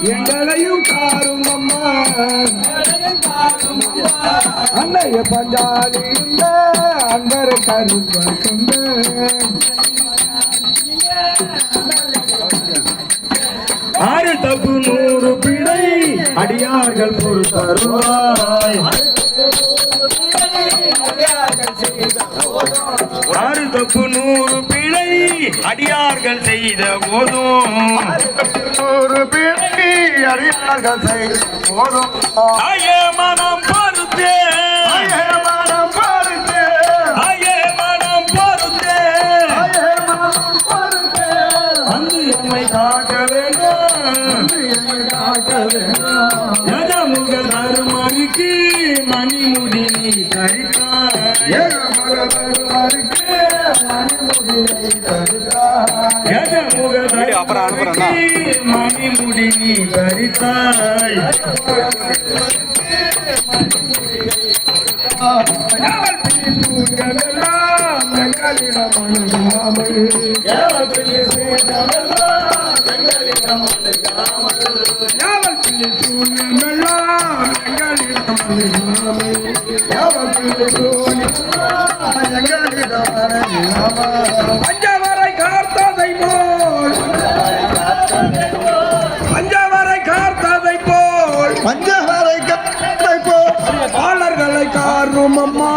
எங்களையும் காரும் அம்மா அன்னைய பஞ்சாலி அன்பர கருப்ப சொந்த ஆறு தப்பு 100 பிழை அடியார்கள் பொறுத்தருவாய் ஆறு தப்பு 100 பிழை அடியார்கள் செய்த போதும் 100 பிழை அடியார்கள் செய்த போதும் ஆயே மனம் பொறுத்தே ஆயே மனம் பொறுத்தே ஆயே மனம் பொறுத்தே ஆயே மனம் பொறுத்தே வந்து நம்மை காக்க வேண்டும் காக்க வேண்டும் யஜமுக தருமருக்கு மணிமுடி நீ தரித்தாய் யஜமுக தருமருக்கு மணிமுடி நீ தரித்தாய் யஜமுக தருமருக்கு மணிமுடி நீ தரித்தாய் பஞ்சவரை காத்ததை போல் பஞ்சவரை காத்ததை போல் பஞ்சவரை காத்ததை போல் பாலர்களை காரும் அம்மா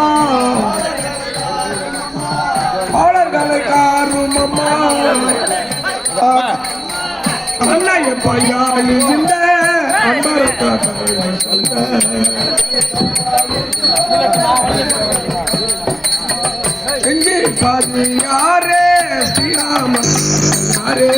பாலர்களை காரும் அம்மா அன்னைய பையாளி இந்த எங்கே பாதி யாரே ஸ்ரீராம யாரே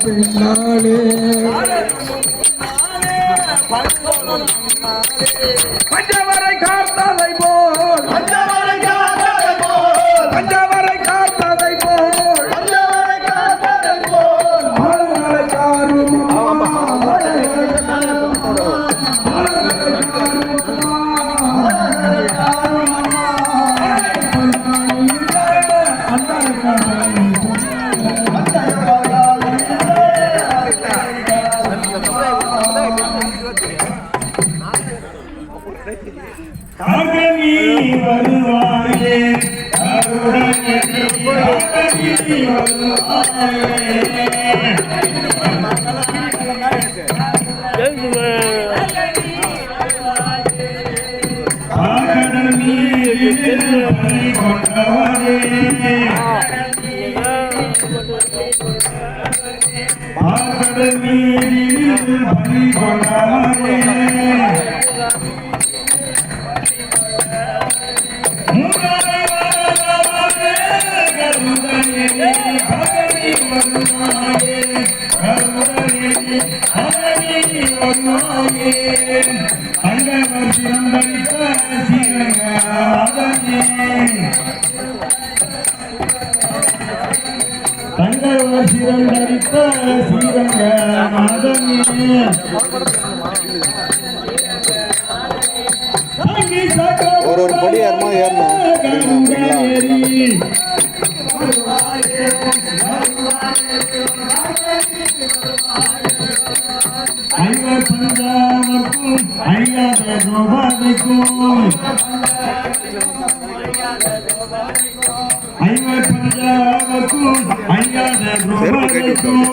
பின்னாலே பஞ்சவரை காத்ததை போல் பஞ்சவரை காத்ததை போல் பஞ்சவரை காத்ததை போல் பஞ்சவரை காத்ததை போல் பாலர்களை காரும் காகனி வருவாயே கருடனே காகனி வருவாயே காகனி நீரில் பலி கொண்டவரே காகனி நீரில் பலி கொண்டவரே ஒரு படி ஏறமா ஏறணும் ஐவர் பஞ்சாவர்க்கும் ஐயாத கோபாதைக்கும் ஐவர் பஞ்சாவர்க்கும் ஐயாத கோபாதைக்கும்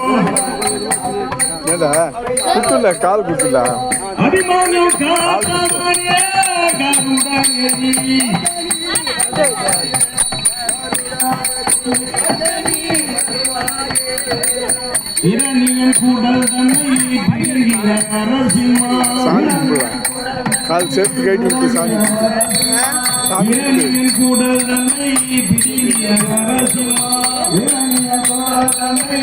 குத்துல கால் குத்துல அபிமானம் காத்தானே கருடனே இரணியன் கூடல் தன்னை பிரிகிற நரசிம்மா கால் சேர்த்து கேட்டு சாமி சாமி இரணியன் கூடல் தன்னை பிடிங்கிய நரசிம்மா இரணியன் கூடல் தன்னை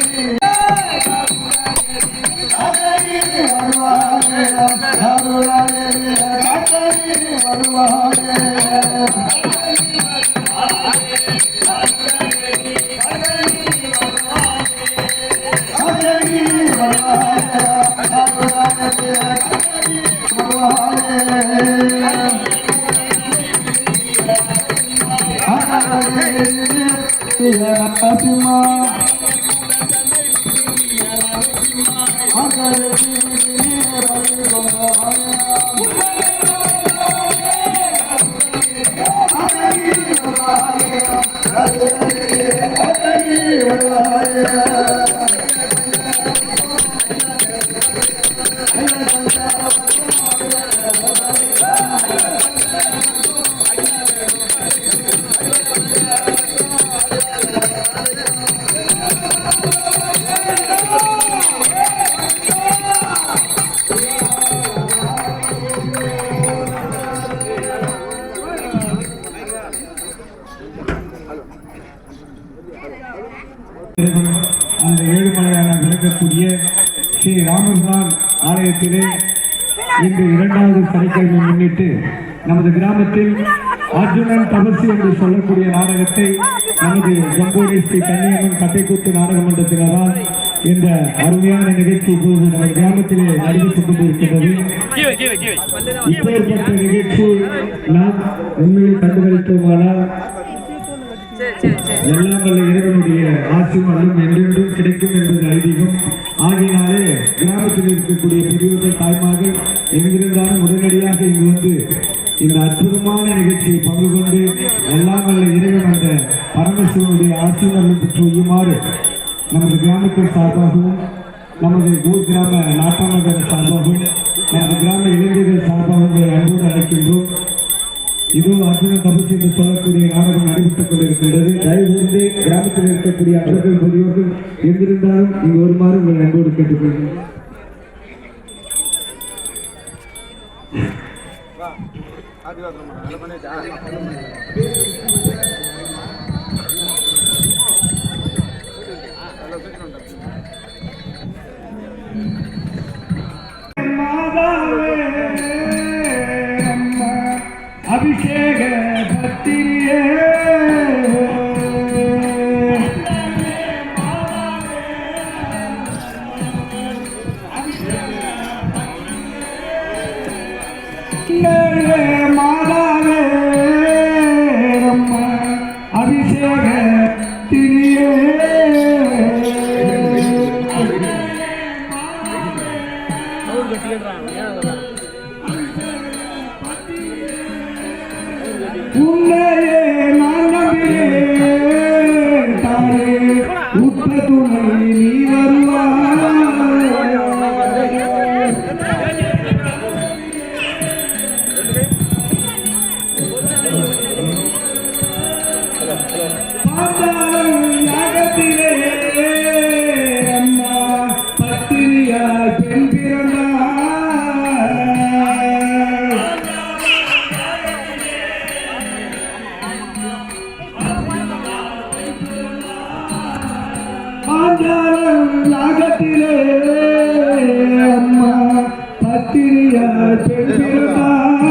அந்த ஏழுமலையான விளக்கக்கூடிய ஸ்ரீ ராமர்தான் ஆலயத்திலே இன்று 2வது சனிக்கிழமை முன்னிட்டு நமது கிராமத்தில் அர்ஜுனன் தபசு என்று சொல்லக்கூடிய நாடகத்தை நமது ஜம்போடி ஸ்ரீ கன்னியம்மன் கட்டைக்கூத்து நாடக மன்றத்தினரால் இந்த அருமையான நிகழ்ச்சி இப்போது நமது கிராமத்திலே நடைபெற்றுக் கொண்டிருக்கின்றது. இப்பேற்பட்ட நிகழ்ச்சி நாம் உண்மையில் கண்டுகளித்தோமானால் எல்லாம் வல்ல இறைவனுடைய ஆசியும் அருளும் என்றென்றும் கிடைக்கும் என்பது ஐதீகம். ஆகினாலே கிராமத்தில் இருக்கக்கூடிய பெரியவர்கள் தாய்மார்கள் எங்கிருந்தாலும் உடனடியாக இங்கு வந்து இந்த அற்புதமான நிகழ்ச்சியை பங்கு கொண்டு எல்லாம் வல்ல இறைவன் அந்த பரமசிவனுடைய ஆசியும் அருளும் பெற்று வையுமாறு நமது கிராமத்தின் சார்பாகவும் நமது ஊர் கிராம நாட்டாளர்கள் சார்பாகவும் நமது கிராம இளைஞர்கள் சார்பாகவும் அன்போடு அழைக்கின்றோம். இது அர்ஜுனன் தபசு என்று சொல்லக்கூடிய நாடகம் நடைபெற்றுக் கொண்டிருக்கின்றது. தயவுகூர்ந்து கிராமத்தில் இருக்கக்கூடிய அவர்கள் பெரியவர்கள் எங்கிருந்தாலும் இங்கு வருமாறு உங்கள் அன்போடு கேட்டுக்கொள்கிறேன். அபிஷேக பத்திரியே மாதாவே அபிஷேக திரியே உன்னையே நான் நம்பினேன் தாயே உற்ற துணை நீ வருவாய். யாகத்திலே அம்மா பத்திரியாய் பெண் பிறந்தாய். யாகத்திலே அம்மா பத்திரியாய் பெண் பிறந்தாய்.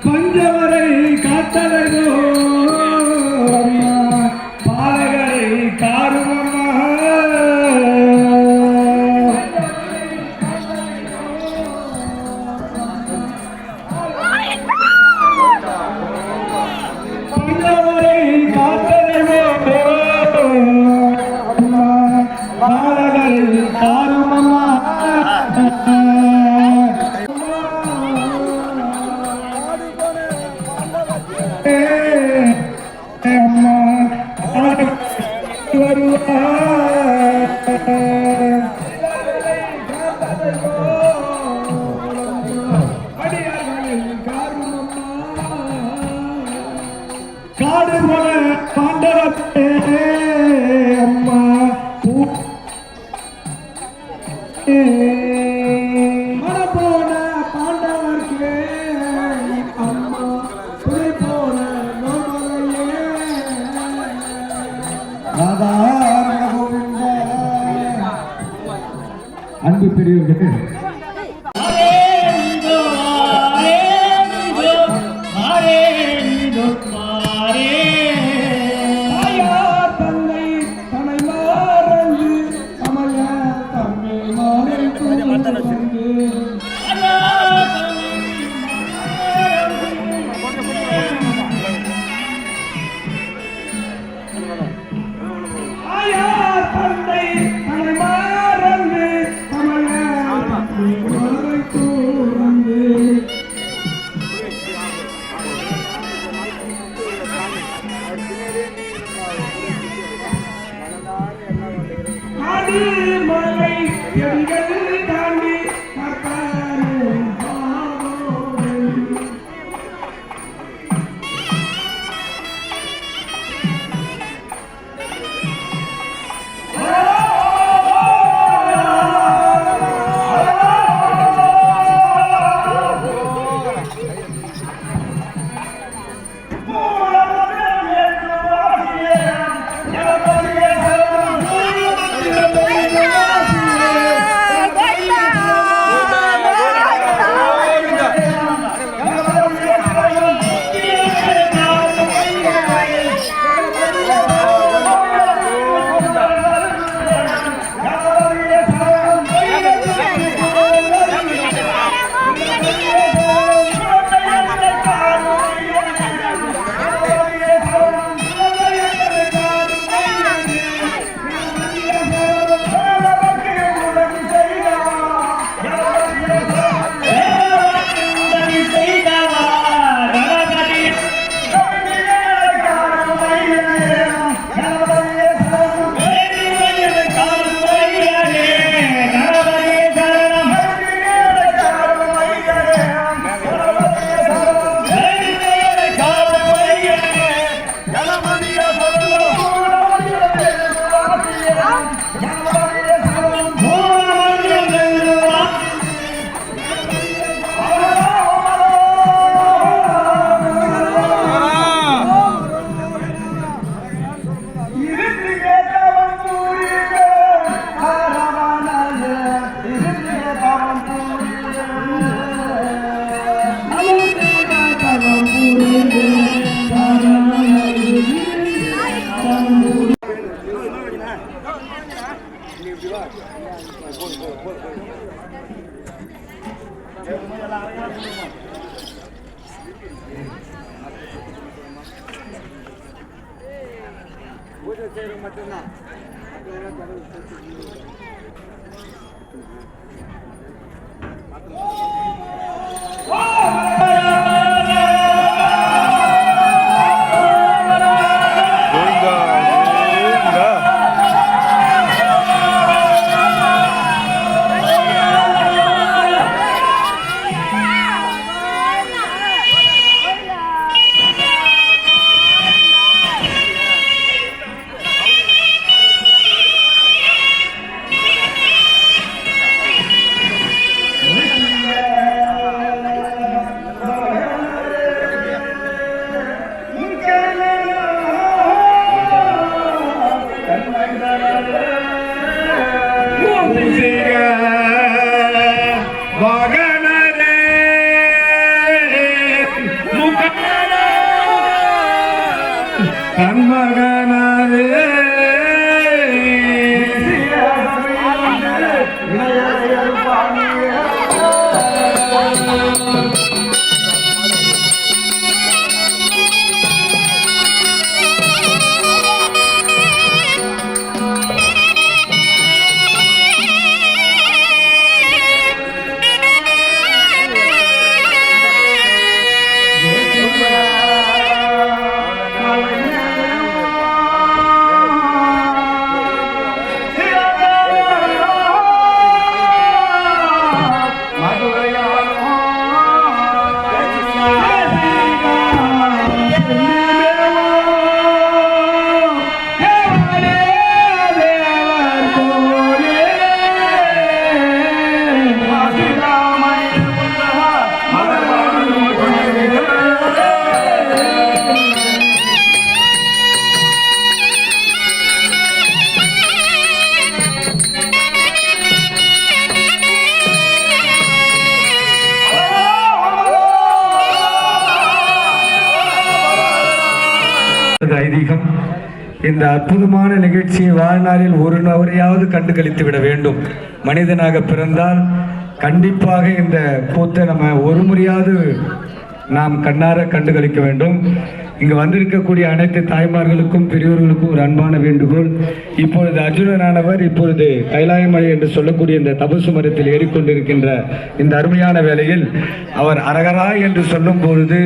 பஞ்சவரை காத்தலைதோ அம்மா பாலகரை காருமம்மா. பஞ்சவரை காத்தலைதோ அம்மா பாலகரை காருமம்மா. காடு போல பாண்டவத்தே அம்மா பூ மனப்போன பாண்டவர்க்கே அம்மா துணை போன நோமலையே ராதா கோவிந்த. அன்பு பெரியவர்கள் மலை எங்கள் தாண்டி பூஜை செய்யறது மட்டும்தான். இந்த அற்புதமான நிகழ்ச்சியை வாழ்நாளில் ஒரு நபரையாவது கண்டு கழித்து விட வேண்டும். மனிதனாக பிறந்தால் கண்டிப்பாக இந்த கூத்தை நம்ம ஒரு முறையாவது நாம் கண்ணார கண்டுகளிக்க வேண்டும். இங்கு வந்திருக்கக்கூடிய அனைத்து தாய்மார்களுக்கும் பெரியோர்களுக்கும் ஒரு அன்பான வேண்டுகோள். இப்பொழுது அர்ஜுனனானவர் இப்பொழுது கைலாயமலை என்று சொல்லக்கூடிய இந்த தபசு மரத்தில் ஏறிக்கொண்டிருக்கின்ற இந்த அருமையான வேளையில் அவர் அரகரா என்று சொல்லும் பொழுது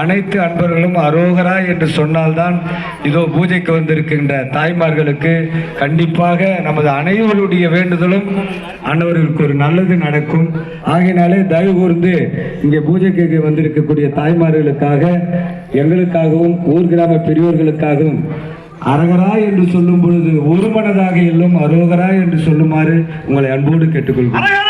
அனைத்து அன்பர்களும் அரோகரா என்று சொன்னால்தான் இதோ பூஜைக்கு வந்திருக்கின்ற தாய்மார்களுக்கு கண்டிப்பாக நமது அனைவருடைய வேண்டுதலும் அன்னவர்களுக்கு ஒரு நல்லது நடக்கும். ஆகையினாலே தயவு கூர்ந்து இங்கே பூஜைக்கு வந்திருக்கக்கூடிய தாய்மார்களுக்காக, எங்களுக்காகவும் ஊர் கிராம பெரியோர்களுக்காகவும் அரகரா என்று சொல்லும் பொழுது ஒரு மனதாக எல்லும் அரோகரா என்று சொல்லுமாறு உங்களை அன்போடு கேட்டுக்கொள்கிறேன்.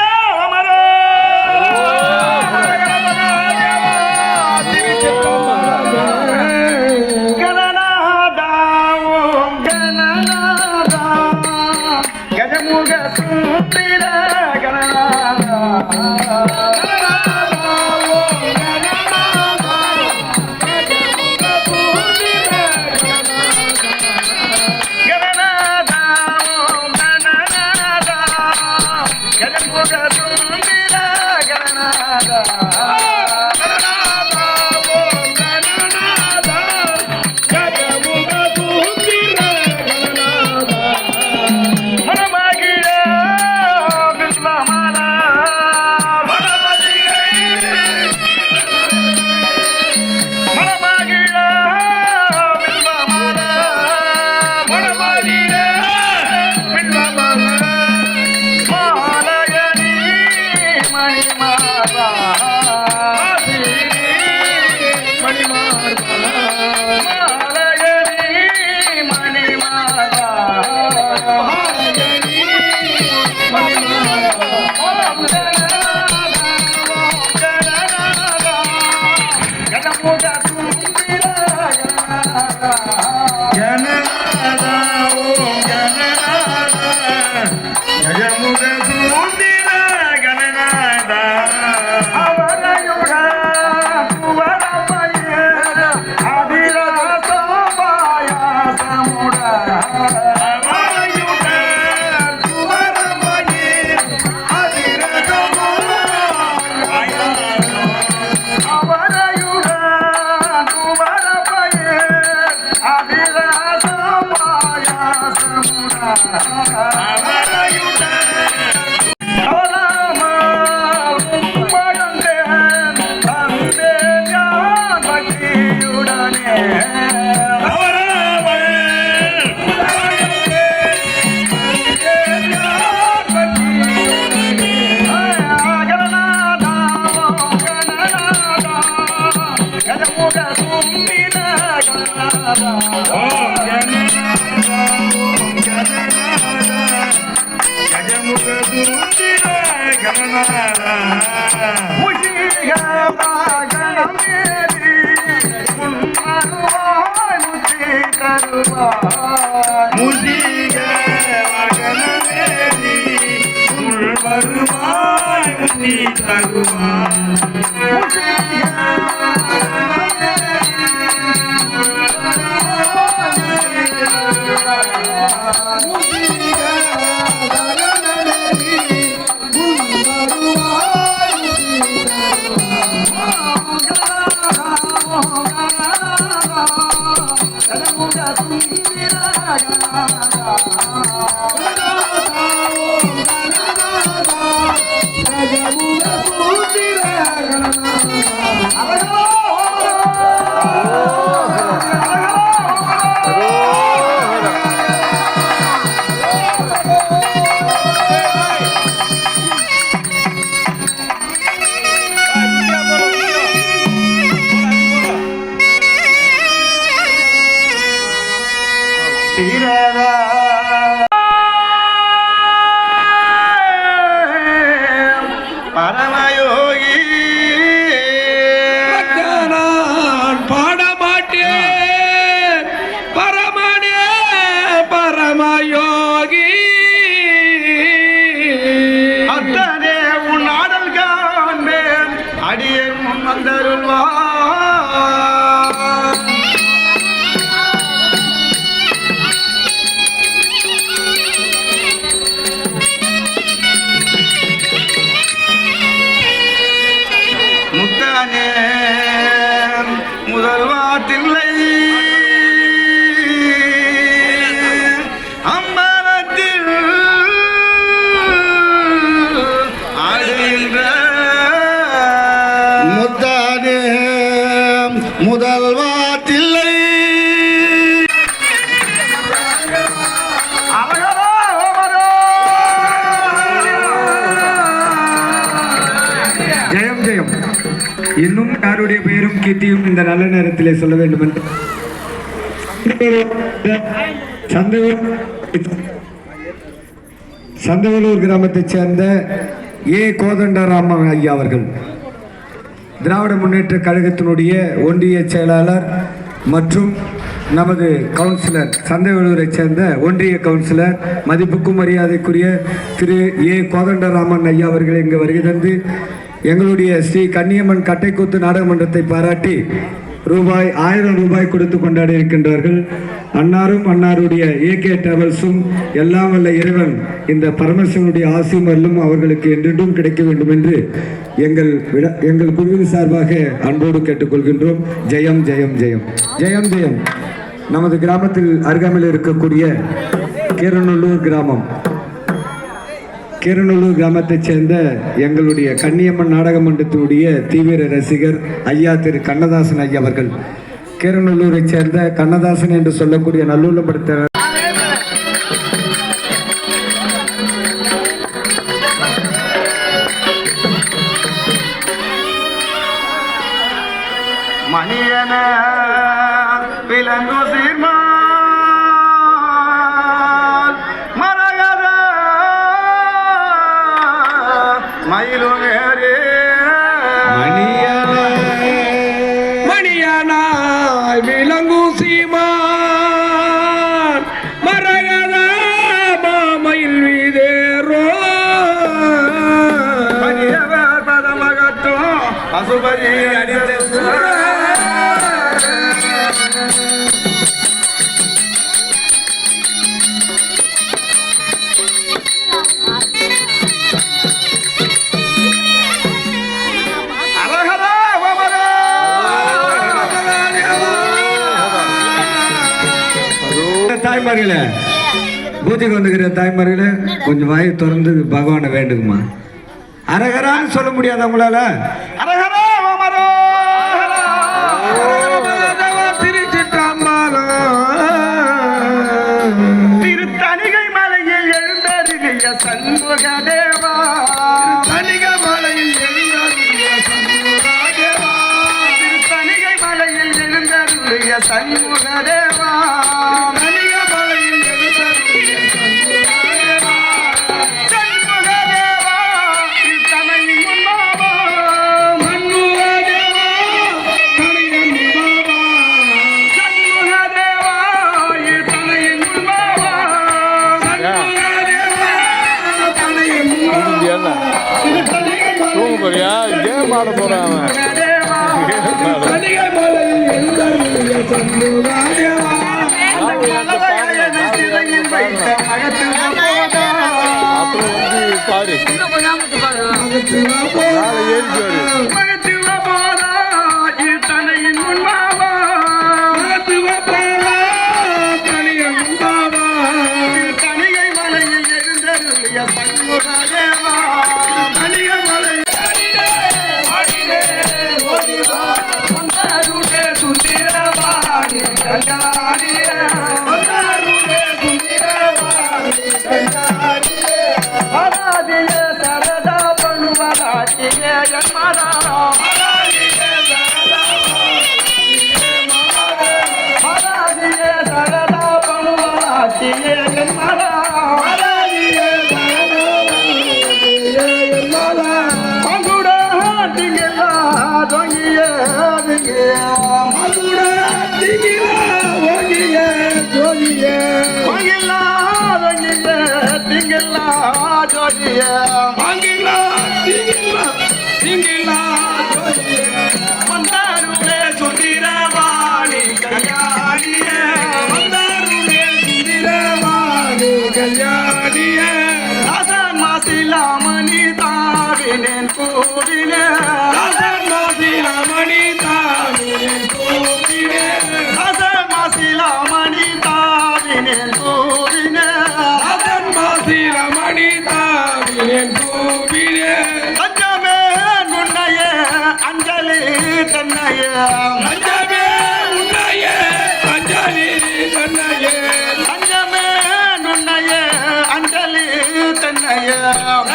பரமயோகி நான் பாடமாட்டேன் பரமனே பரமயோகி அத்தனே நல்வாத்தில்லை ஜெயம் ஜெயம். இன்னும் யாருடைய பெயரும் கீர்த்தியும் இந்த நல்ல நேரத்திலே சொல்ல வேண்டும் என்று சந்தவலூர் கிராமத்தைச் சேர்ந்த கோதண்டராமன் ஐயா அவர்கள் திராவிட முன்னேற்ற கழகத்தினுடைய ஒன்றிய செயலாளர் மற்றும் நமது கவுன்சிலர் சந்தைவெளூரைச் சேர்ந்த ஒன்றிய கவுன்சிலர் மதிப்புக்கும் மரியாதைக்குரிய திரு கோதண்டராமன் ஐயா அவர்கள் இங்கு வருகை தந்து எங்களுடைய ஸ்ரீ கன்னியம்மன் கட்டைக்கூத்து நாடக மன்றத்தை பாராட்டி ரூபாய் 1000 கொடுத்து கொண்டாடி இருக்கின்றார்கள். அன்னாரும் அன்னாருடைய ஏகே டிராவல்ஸும் எல்லாம் வல்ல இறைவன் இந்த பரமசிவனுடைய ஆசீர்வாதம் அவர்களுக்கு என்றென்றும் கிடைக்க வேண்டும் என்று எங்கள் குழுவின் சார்பாக அன்போடு கேட்டுக்கொள்கின்றோம். ஜெயம் ஜெயம் ஜெயம் ஜெயம் ஜெயம். நமது கிராமத்தில் அருகாமையில் இருக்கக்கூடிய கீரநல்லூர் கிராமத்தைச் சேர்ந்த எங்களுடைய கன்னியம்மன் நாடக மன்றத்தினுடைய தீவிர ரசிகர் ஐயா திரு கண்ணதாசன் ஐயா அவர்கள் கீரநல்லூரைச் சேர்ந்த கண்ணதாசன் என்று சொல்லக்கூடிய நல்லூரில் படுத்த மணியன விலங்கு சீர்மா மணியனாய் விலங்கு சீமான் மரகத மாமையில் வீதேரோ பதமகட்டும் அசுபதி தாய்மார்களே, பூஜைக்கு வந்துக்கிற தாய்மார்களே, கொஞ்சம் வாயை திறந்து பகவானை வேண்டுக்குமா. அரகரான்னு சொல்ல முடியாத உங்களால? அரகரா அமரோ திருத்தணிகை மலையில் எழுந்தருளிய சண்முக தேவா, தணிகை மலையில் எழுந்தருளிய சண்முக தேவா, திருத்தணிகை மலையில் எழுந்தருளிய சண்முக தேவா, தணிகை மலையில் எழுந்தருளிய சண்முக தேவா, சண்முக தேவா திருத்தணியின் முன்பாவா, மண்முக தேவா தணியின் முன்பாவா, சண்முக தேவா தணியின் முன்பாவா, சண்முக தேவா தணியின் முன்பாவா, தூங்க போறியா? கேம் ஆட போறான் அவன். தணிகை மலையில் எழுந்தருளிய சண்முக தேவா, அப்புறம் வந்து பாரு, நாளை ஏறி தனையின் முன்பாவா, தணிகை மலையில் எழுந்தருளிய சண்முக தேவா, தணிகை மலை சுந்திரவாணி கண்டாடிய அராதிய சரதா பணுவராட்டிய ஜன்மரா, அராதிய சரதா பணுவராட்டிய ஜன்மரா, மகுடா திங்களா தொங்கிய மகுடா திங்களா ஒங்கிய ஜோதிய மகிழா தொங்கிய திங்களா ஜோதிய மகிழா திங்களா திங்களா ஜோதிய வந்தாருளே சுந்திரவாணி கல்யாணிய, வந்தாருளே சுந்திரவாணி கல்யாணிய, ராசன் மாசிலாமணி தாவினேன் கூடினேன், ராசன் மாசிலாமணி தாவினேன் கூடினேன், ராசன் மாசிலாமணி தாவினேன் கூடினேன், ராசன் மாசிலாமணி தாவினேன் கூடினேன், அஞ்சமே நுண்ணைய அஞ்சலி தன்னைய, அஞ்சமே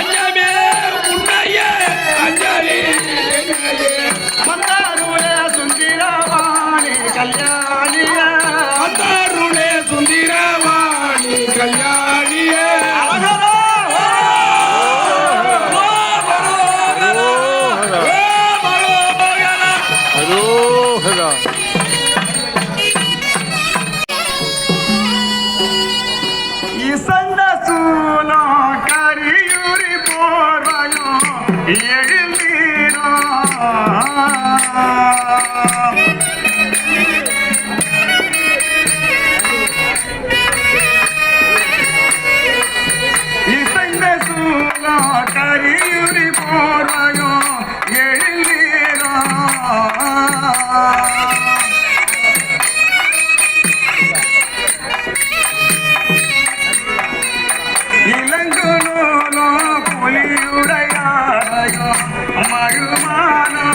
அஞ்சமே உன்னையே அஞ்சலி மந்தாருளே சுந்தரவாணி கல்யாணிய மந்தாருளே சுந்தரவாணி கல்யாணிய இசந்த சூலம் கரியுரி போர்வயம் எழுந்தீரோ இசைந்த சூலம் கரியுரி போர்வயம் எழுந்தீரோ இளங்குலோ புலியுடையாரையோ மழுமானோ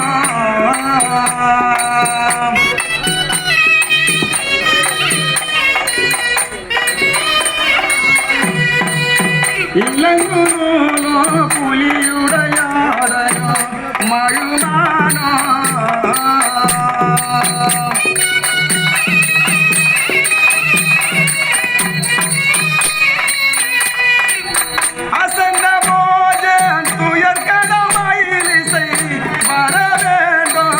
இளங்குலோ புலியுடையாரையோ மழுமானோ அசந்த போஜன் துயர் கடமையிலிசை வர வேண்டும்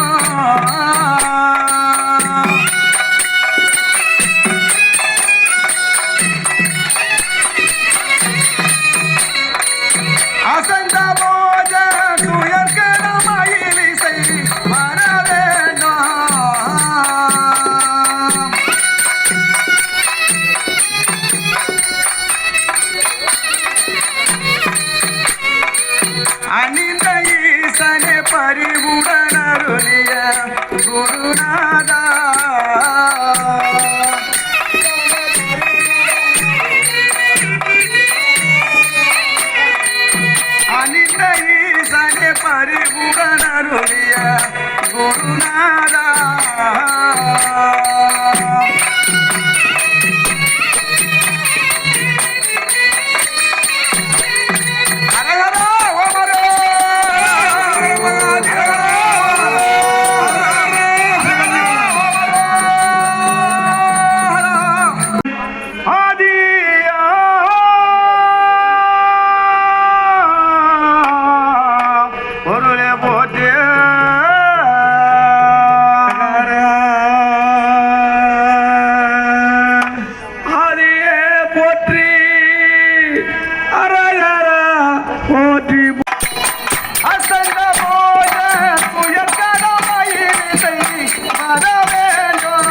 அசந்த போஜன் துயர் கடமையிலிசை வர வேண்டும் அணிந்த ஈசனே பரிவுடனருளிய குருநாதா அணிந்த ஈசனே பரிவுடனருளிய குருநாதா பொருளே போட்டு ஆதியே போற்றி அரகர போற்றி அசந்த போத புயல் கடமையிசை வர வேண்டும்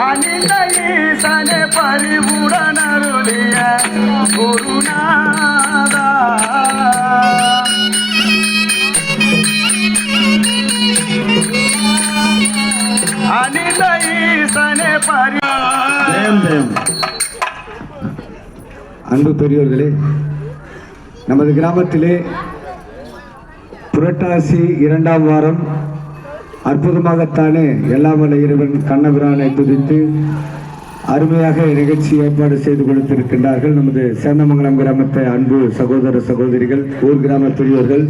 அணிந்த ஈசனே பரிவுடனருளிய குருநாதா அணிந்த ஈசனே அன்பு பெரியோர்களே, நமது கிராமத்திலே புரட்டாசி 2ஆம் வாரம் அற்புதமாகத்தானே எல்லாம் வல்ல இறைவன் கண்ணபிரானை துதித்து அருமையாக நிகழ்ச்சி ஏற்பாடு செய்து கொடுத்திருக்கின்றார்கள் நமது சேந்தமங்கலம் கிராமத்தை அன்பு சகோதர சகோதரிகள், ஊர் கிராம பெரியோர்கள்.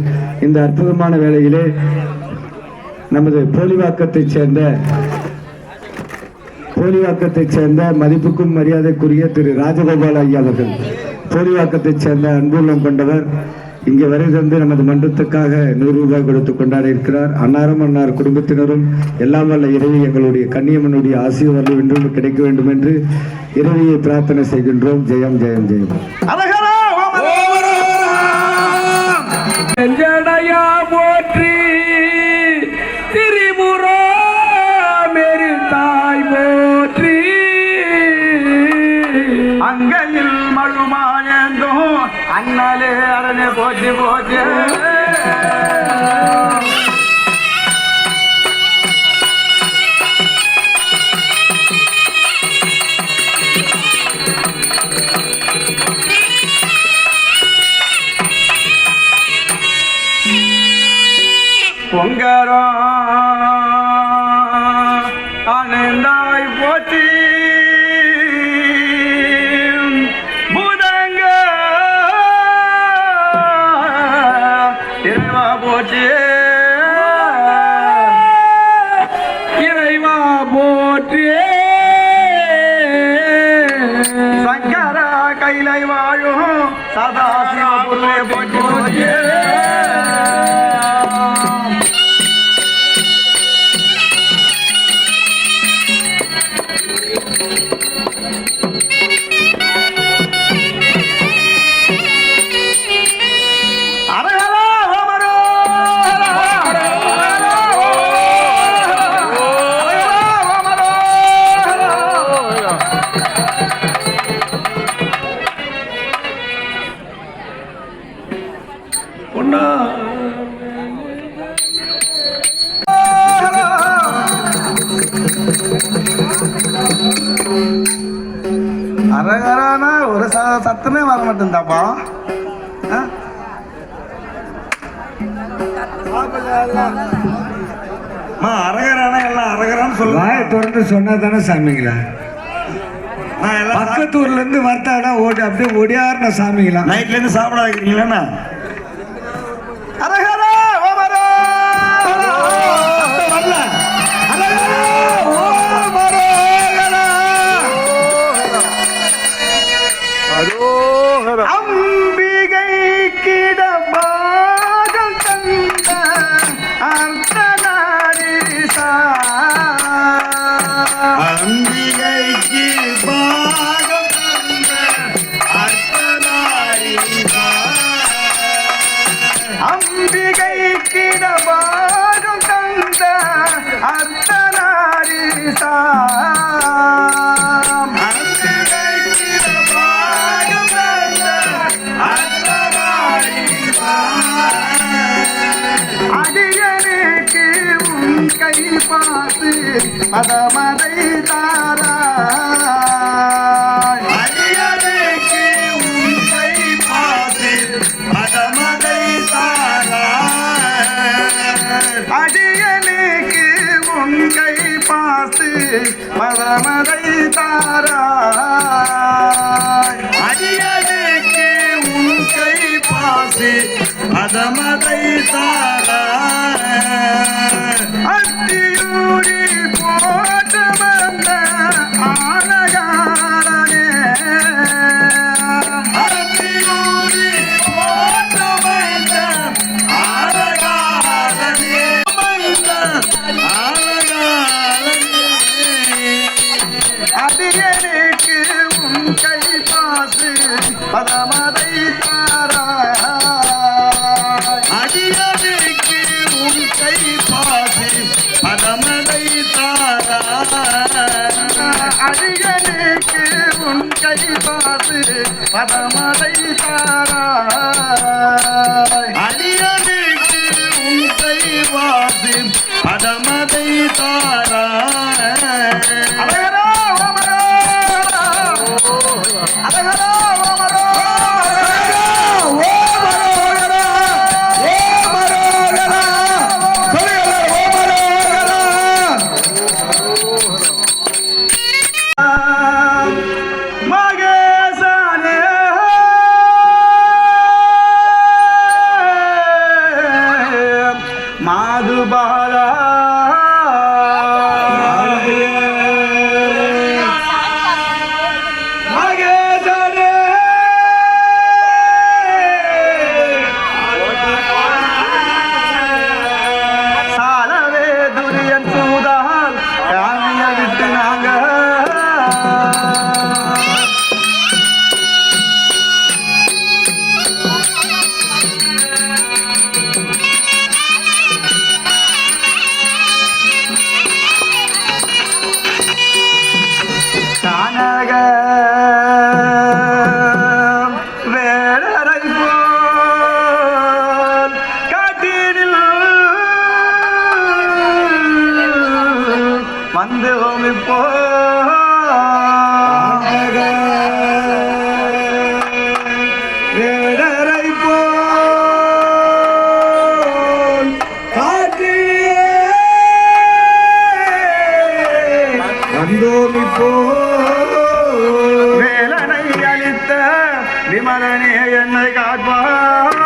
இந்த அற்புதமான வேளையிலே நமது போலிவாக்கத்தைச் சேர்ந்த மதிப்புக்கும் மரியாதைக்குரிய திரு ராஜகோபால் ஐயா அவர்கள், போலிவாக்கத்தைச் சேர்ந்த அன்புள்ளம் கொண்டவர், இங்கே வரை தந்து நமது மன்றத்துக்காக 100 ரூபாய் கொடுத்து கொண்டாட இருக்கிறார். அன்னார் குடும்பத்தினரும் எல்லாம் வல்ல இறைவி எங்களுடைய கன்னியம்மனுடைய ஆசீர்வாதம் என்றும் கிடைக்க வேண்டும் என்று இறைவியை பிரார்த்தனை செய்கின்றோம். ஜெயம் ஜெயம் ஜெயம். போற்றி திரிபுரா மேரி தாய் போற்றி அங்கையில் மழுமாயந்தோம் அண்ணலே அரணே போற்றி போற்றி பொங்கரம் அனந்தாய் போற்றி பூதங்க இறைவா போற்றி இறைவா போற்றி சங்கர கைலை வாழும் சதா சிவபுருவே போற்றி போற்றி அரகரானா ஒரு சத்தமே வர மாட்டேன்தாப்பா. அரகரானா எல்லாம் அரகரான்னு சொல்லுவாங்க. திறந்து சொன்னா தானே சாமிங்களா? பக்கத்து ஊர்ல இருந்து வர்த்தாடா ஓடி அப்படியே ஒடியாருன சாமிங்களா? நைட்ல இருந்து சாப்பிட வைக்கிறீங்களா? அரகரா ஓமரா வரல. அரகரா ஓமரா அம்பிகை கிடபாகம் தந்த அர்த்தநாரீசா அம்பிகைக்கு பாகம் தந்த அர்த்தநாரீசா அம்பிகை கிடபாகம் தந்த அர்த்தநாரீசா அடியனுக்கு உன் கை பார்த்து மதமதை தாராய் அடியனுக்கு உன் கை பார்த்து மதமதை தாராய் அடியனுக்கு உன் கை பார்த்து மதமதை தாராய் அடியனுக்கு உன் கை பார்த்து மதமதை அத்தியூரி போட்டு வந்த ஆலகாரனே அத்தியூரி போட்டு வந்த ஆலகாரனே அடியனுக்கு உன் கை பாசு பதமதை தாராய் அடியனுக்கு உன் கை பாசு பதமதை தாராய் அடியனுக்கு உன் கை பாசு பதமதை தாராய் அடியனுக்கு உன் கை பாசு பதமதை தாராய் அரகரா ஓமரா அரகரா ஓமரா மகேசனே மாதுபாலா மகேசனே விமலனே என்னை காப்பாய்.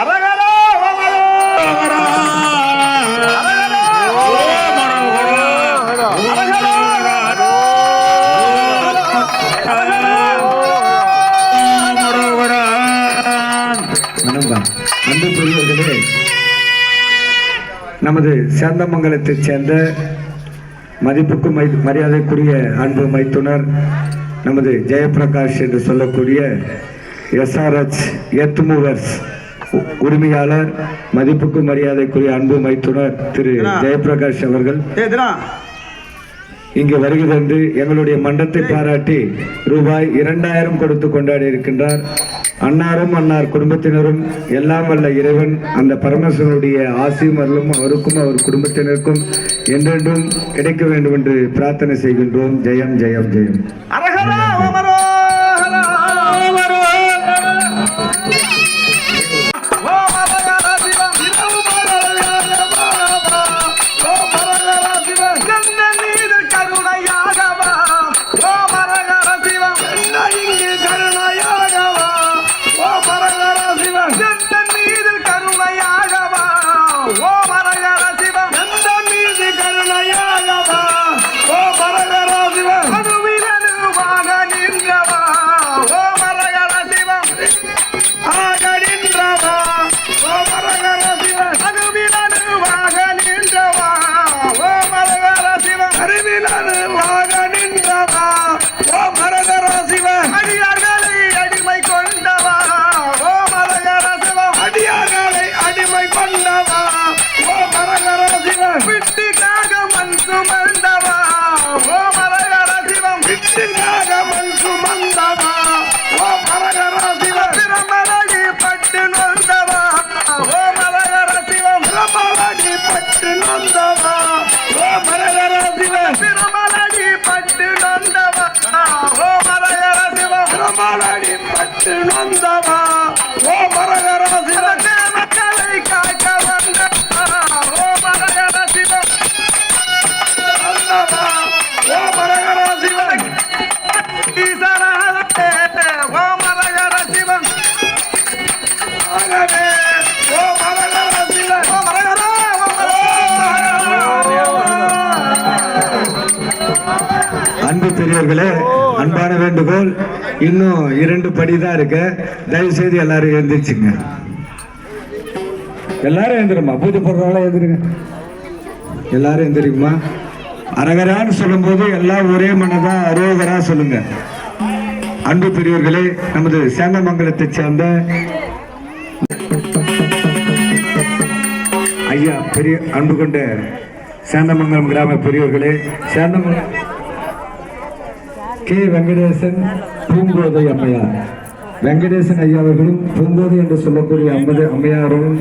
அரகரா ஓமரோ அரகரா அன்பு பெரியவர்களே, நமது சேந்தமங்கலத்தைச் சேர்ந்த மதிப்புக்கும் மரியாதைக்குரிய அன்பு மைத்துனர் நமது ஜெயபிரகாஷ் என்று சொல்லக்கூடிய SRH எர்த்மூவர்ஸ் உரிமையாளர், மதிப்புக்கும் மரியாதைக்குரிய அன்பு மைத்துனர் திரு ஜெயபிரகாஷ் அவர்கள் இங்கு வருகை தந்து எங்களுடைய மன்றத்தை பாராட்டி ரூபாய் 2000 கொடுத்து கொண்டாடி இருக்கின்றார். அன்னாரும் அன்னார் குடும்பத்தினரும் எல்லாம் வல்ல இறைவன் அந்த பரமேஸ்வரனுடைய ஆசீர்வாதம் அவருக்கும் அவர் குடும்பத்தினருக்கும் என்றென்றும் கிடைக்க வேண்டும் என்று பிரார்த்தனை செய்கின்றோம். ஜெயம் ஜெயம் ஜெயம். அன்பு பெரியவர்களே, அன்பான வேண்டுகோள், இன்னும் 2 படி தான் இருக்கு. தயவு செய்து எல்லாரும் எழுந்திருச்சுங்க. எல்லாரும் எழுந்திருமா, பூஜை போடுறவங்கள எழுந்திருங்க. எல்லாரும் எழுந்திருக்குமா. அரகரான்னு சொல்லும் போது எல்லாம் ஒரே மனதா அரோகரா சொல்லுங்க. அன்பு பெரியவர்களே, நமது சேந்தமங்கலத்தை சேர்ந்த ஐயா பெரிய அன்பு கொண்ட சேந்தமங்கலம் கிராம பெரியவர்களே, சேந்தமங்கலம் கே வெங்கடேசன் பூங்கோதை அம்மையார், வெங்கடேசன் ஐயா அவர்களும் பூங்கோதை என்று சொல்லக்கூடிய அம்மையாரும்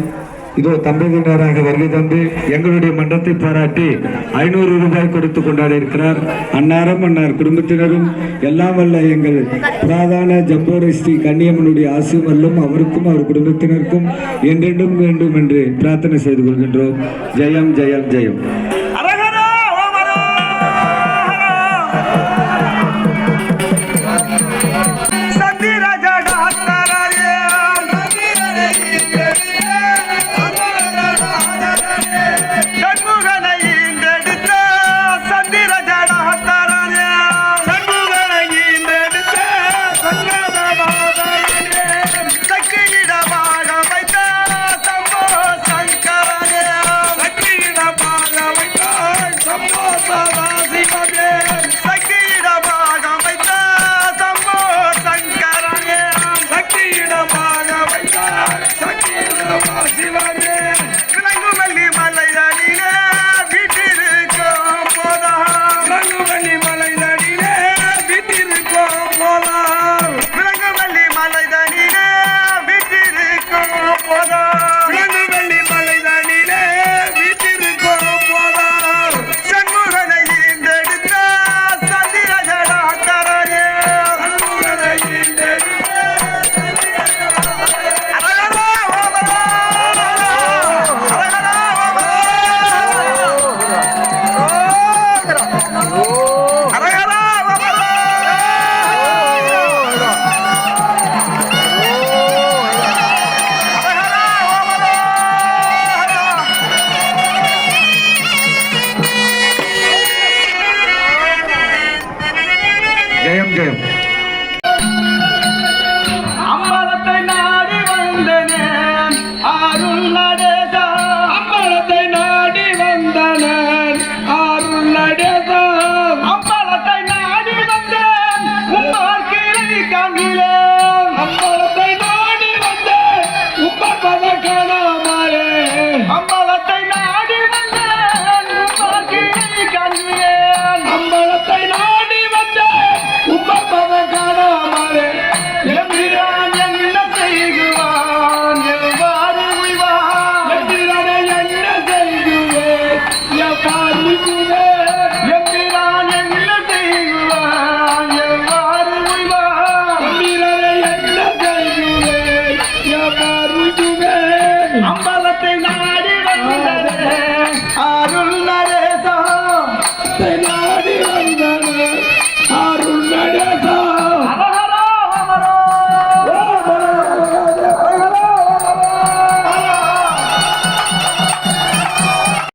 இதோ தம்பதியினராக வருகை தந்து எங்களுடைய மன்றத்தை பாராட்டி 500 ரூபாய் கொடுத்து கொண்டாடி இருக்கிறார். அன்னாரும் அன்னார் குடும்பத்தினரும் எல்லாம் வல்ல எங்கள் புராதான ஜம்போரை ஸ்ரீ கன்னியம்மனுடைய ஆசீர்வாதம் அவருக்கும் அவர் குடும்பத்தினருக்கும் என்றென்றும் வேண்டும் என்று பிரார்த்தனை செய்து கொள்கின்றோம். ஜெயம் ஜெயம் ஜெயம்.